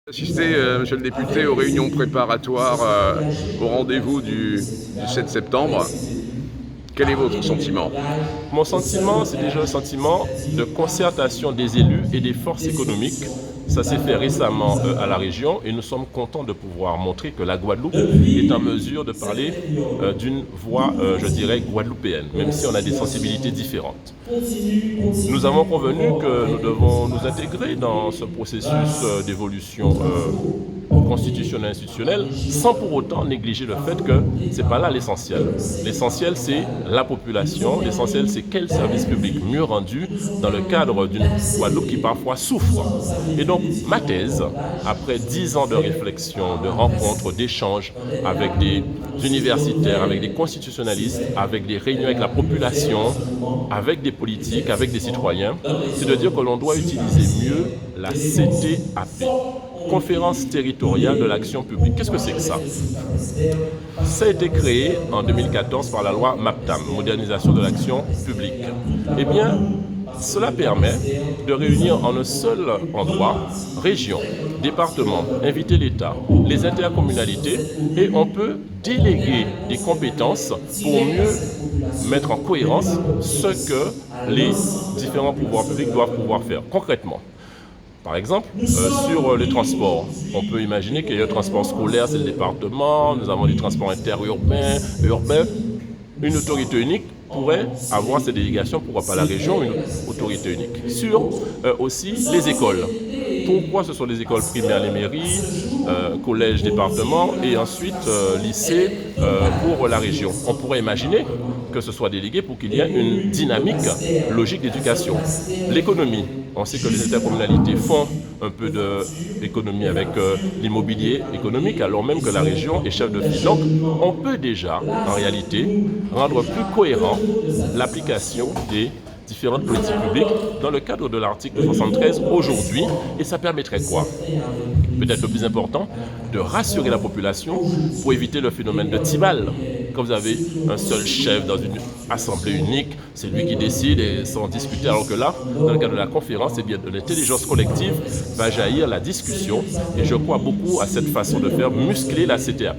Assisté, monsieur le député, aux réunions préparatoires au rendez-vous du 7 septembre. Quel est votre sentiment? Mon sentiment, c'est déjà un sentiment de concertation des élus et des forces économiques. Ça s'est fait récemment à la région et nous sommes contents de pouvoir montrer que la Guadeloupe est en mesure de parler d'une voix, je dirais, guadeloupéenne, même si on a des sensibilités différentes. Nous avons convenu que nous devons nous intégrer dans ce processus d'évolution constitutionnelle institutionnelle sans pour autant négliger le fait que ce n'est pas là l'essentiel. L'essentiel, c'est la population. L'essentiel, c'est quel service public mieux rendu dans le cadre d'une Guadeloupe qui parfois souffre. Et donc, ma thèse, après 10 ans de réflexion, de rencontres, d'échanges avec des universitaires, avec des constitutionnalistes, avec des réunions avec la population, avec des politiques, avec des citoyens, c'est de dire que l'on doit utiliser mieux la CTAP. Conférence territoriale de l'action publique. Qu'est-ce que c'est que ça? Ça a été créé en 2014 par la loi MAPTAM, modernisation de l'action publique. Eh bien, cela permet de réunir en un seul endroit région, département, inviter l'État, les intercommunalités, et on peut déléguer des compétences pour mieux mettre en cohérence ce que les différents pouvoirs publics doivent pouvoir faire concrètement. Par exemple, sur les transports, on peut imaginer qu'il y a le transport scolaire, c'est le département, nous avons des transports interurbains, urbains. Une autorité unique pourrait avoir ces délégations, pourquoi pas la région, une autorité unique. Sur aussi les écoles. Pourquoi ce sont les écoles primaires, les mairies, collèges, départements et ensuite lycées pour la région. On pourrait imaginer que ce soit délégué pour qu'il y ait une dynamique logique d'éducation. L'économie. On sait que les intercommunalités font un peu d'économie avec l'immobilier économique, alors même que la région est chef de file. Donc, on peut déjà, en réalité, rendre plus cohérent l'application des différentes politiques publiques dans le cadre de l'article 73 aujourd'hui. Et ça permettrait quoi? Peut-être le plus important, de rassurer la population pour éviter le phénomène de tiballe. Quand vous avez un seul chef dans une assemblée unique, c'est lui qui décide et sans discuter, alors que là, dans le cadre de la conférence, eh bien, de l'intelligence collective va jaillir la discussion et je crois beaucoup à cette façon de faire muscler la CTAP.